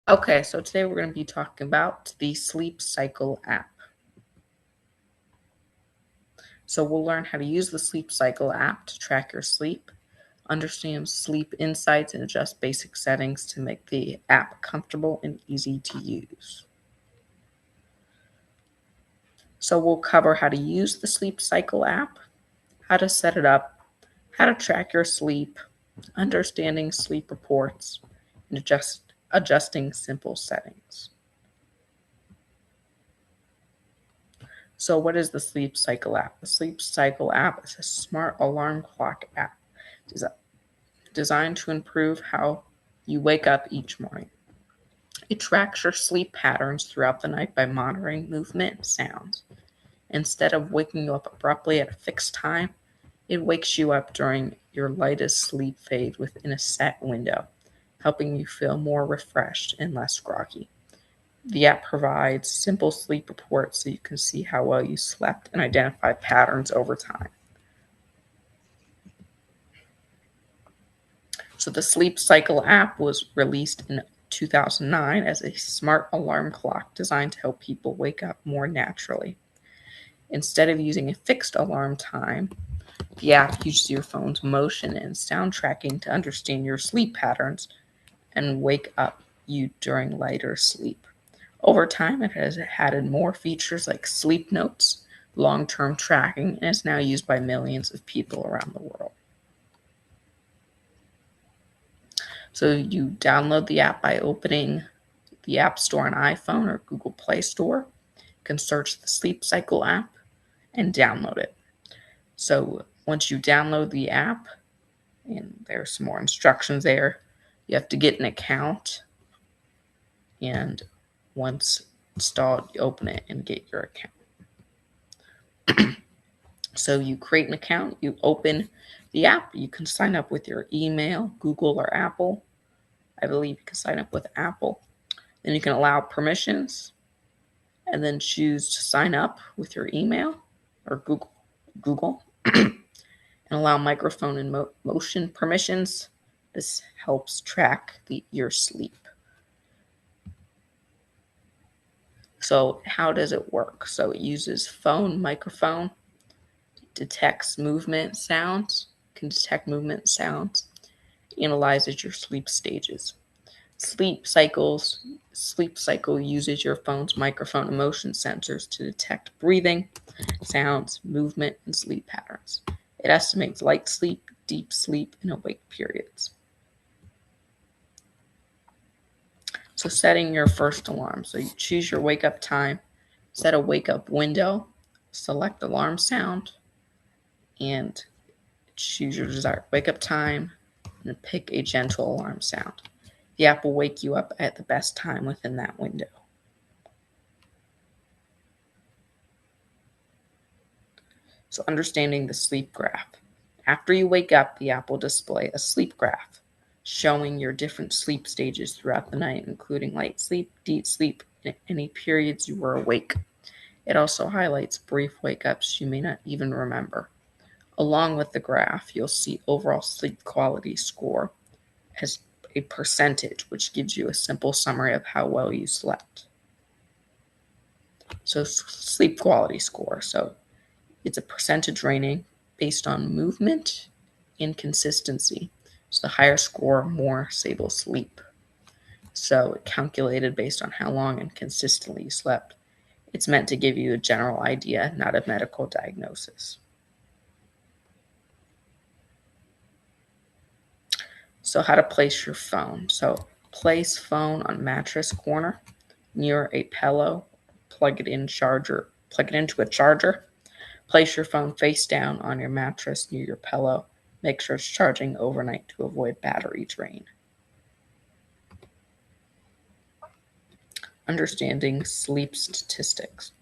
Okay, so today we're going to be talking about the Sleep Cycle app. So we'll learn how to use the Sleep Cycle app to track your sleep, understand sleep insights, and adjust basic settings to make the app comfortable and easy to use. So we'll cover how to use the Sleep Cycle app, how to set it up, how to track your sleep, understanding sleep reports, and adjusting simple settings. So what is the Sleep Cycle app? The Sleep Cycle app is a smart alarm clock app designed to improve how you wake up each morning. It tracks your sleep patterns throughout the night by monitoring movement and sounds. Instead of waking you up abruptly at a fixed time, it wakes you up during your lightest sleep phase within a set window, helping you feel more refreshed and less groggy. The app provides simple sleep reports so you can see how well you slept and identify patterns over time. So the Sleep Cycle app was released in 2009 as a smart alarm clock designed to help people wake up more naturally. Instead of using a fixed alarm time, the app uses your phone's motion and sound tracking to understand your sleep patterns and wake up you during lighter sleep. Over time, it has added more features like sleep notes, long-term tracking, and is now used by millions of people around the world. So you download the app by opening the App Store on iPhone or Google Play Store. You can search the Sleep Cycle app and download it. So once you download the app, and there's some more instructions there, you have to get an account, and once installed, you open it and get your account. So you create an account, you open the app, you can sign up with your email, Google or Apple. I believe you can sign up with Apple. Then you can allow permissions and then choose to sign up with your email or Google and allow microphone and motion permissions. This helps track your sleep. So how does it work? So it uses phone microphone, detects movement sounds, can detect movement sounds, analyzes your sleep stages. Sleep Cycle uses your phone's microphone and motion sensors to detect breathing, sounds, movement, and sleep patterns. It estimates light sleep, deep sleep, and awake periods. So setting your first alarm. So you choose your wake up time, set a wake up window, select alarm sound, and choose your desired wake up time, and pick a gentle alarm sound. The app will wake you up at the best time within that window. So understanding the sleep graph. After you wake up, the app will display a sleep graph showing your different sleep stages throughout the night, including light sleep, deep sleep, and any periods you were awake. It also highlights brief wake-ups you may not even remember. Along with the graph, you'll see overall sleep quality score as a percentage, which gives you a simple summary of how well you slept. So sleep quality score. So it's a percentage rating based on movement and consistency. So the higher score, more stable sleep. So calculated based on how long and consistently you slept. It's meant to give you a general idea, not a medical diagnosis. So how to place your phone. So place phone on mattress corner near a pillow. Plug it into a charger. Place your phone face down on your mattress near your pillow. Make sure it's charging overnight to avoid battery drain. Understanding sleep statistics.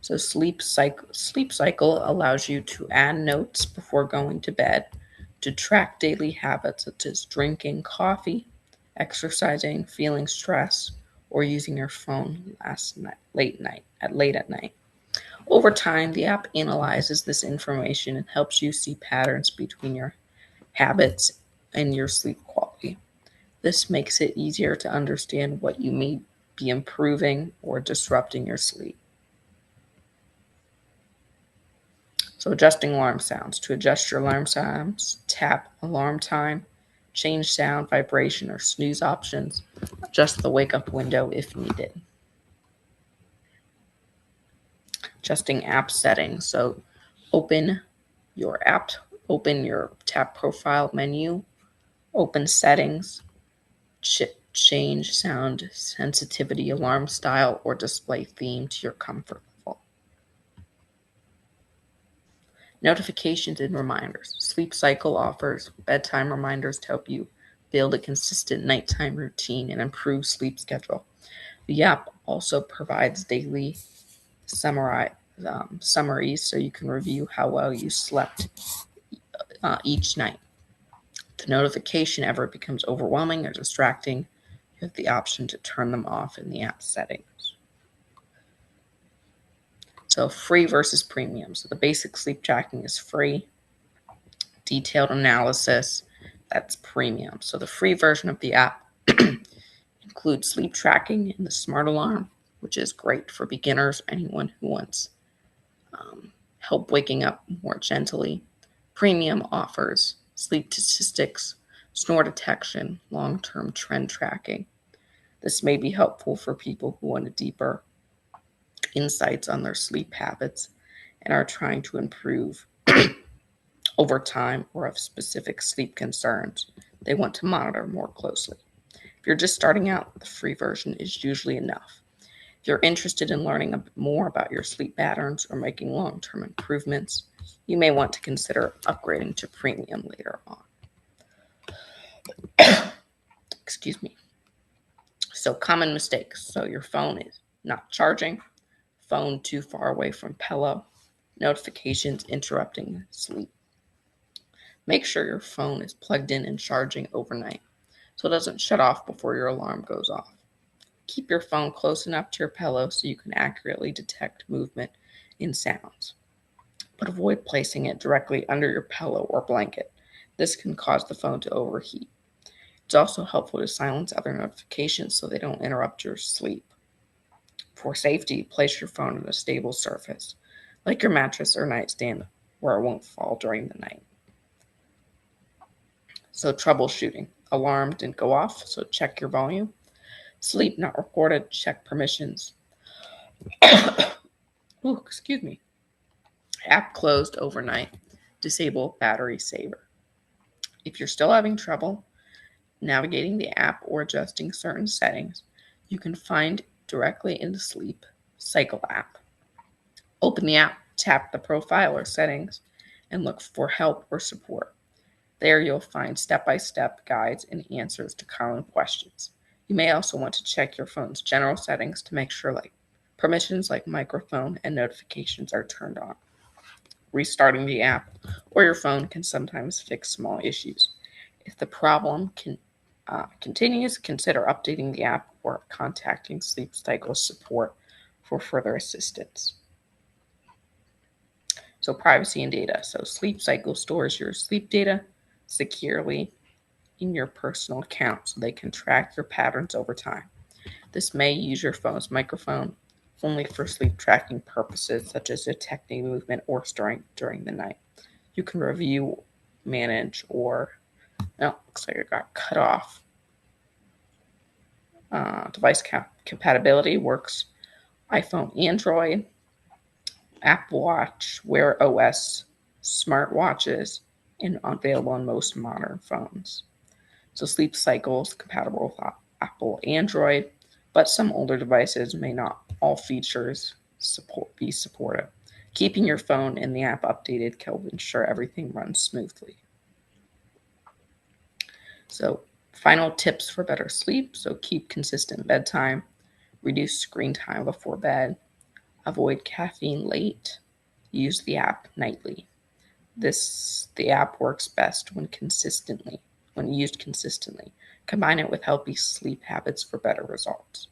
So sleep cycle allows you to add notes before going to bed, to track daily habits such as drinking coffee, exercising, feeling stress, or using your phone late at night. Over time, the app analyzes this information and helps you see patterns between your habits and your sleep quality. This makes it easier to understand what you may be improving or disrupting your sleep. So adjusting alarm sounds. To adjust your alarm sounds, tap alarm time, change sound, vibration, or snooze options. Adjust the wake up window if needed. Adjusting app settings. So open your app, open your tap profile menu, open settings, change sound sensitivity, alarm style, or display theme to your comfort level. Notifications and reminders. Sleep Cycle offers bedtime reminders to help you build a consistent nighttime routine and improve sleep schedule. The app also provides daily summaries so you can review how well you slept each night. If the notification ever becomes overwhelming or distracting, you have the option to turn them off in the app settings. So free versus premium. So the basic sleep tracking is free. Detailed analysis, that's premium. So the free version of the app includes sleep tracking and the smart alarm, which is great for beginners, anyone who wants help waking up more gently. Premium offers sleep statistics, snore detection, long-term trend tracking. This may be helpful for people who want deeper insights on their sleep habits and are trying to improve over time or have specific sleep concerns they want to monitor more closely. If you're just starting out, the free version is usually enough. If you're interested in learning a bit more about your sleep patterns or making long-term improvements, you may want to consider upgrading to premium later on. Excuse me. So common mistakes. So your phone is not charging, phone too far away from pillow, notifications interrupting sleep. Make sure your phone is plugged in and charging overnight so it doesn't shut off before your alarm goes off. Keep your phone close enough to your pillow so you can accurately detect movement in sounds, but avoid placing it directly under your pillow or blanket. This can cause the phone to overheat. It's also helpful to silence other notifications so they don't interrupt your sleep. For safety, place your phone on a stable surface, like your mattress or nightstand, where it won't fall during the night. So troubleshooting. Alarm didn't go off, so check your volume. Sleep not recorded, check permissions. Ooh, excuse me. App closed overnight, disable battery saver. If you're still having trouble navigating the app or adjusting certain settings, you can find directly in the Sleep Cycle app. Open the app, tap the profile or settings, and look for help or support. There you'll find step-by-step guides and answers to common questions. You may also want to check your phone's general settings to make sure permissions like microphone and notifications are turned on. Restarting the app or your phone can sometimes fix small issues. If the problem continues, consider updating the app or contacting Sleep Cycle support for further assistance. So privacy and data. So Sleep Cycle stores your sleep data securely in your personal account so they can track your patterns over time. This may use your phone's microphone only for sleep tracking purposes, such as detecting movement or snoring during the night. You can review, manage, looks like it got cut off. Device compatibility works iPhone, Android, Apple Watch, Wear OS, smartwatches, and available on most modern phones. So Sleep Cycle is compatible with Apple Android, but some older devices may not all features be supported. Keeping your phone and the app updated can ensure everything runs smoothly. So final tips for better sleep. So keep consistent bedtime, reduce screen time before bed, avoid caffeine late, use the app nightly. The app works best when used consistently. Combine it with healthy sleep habits for better results.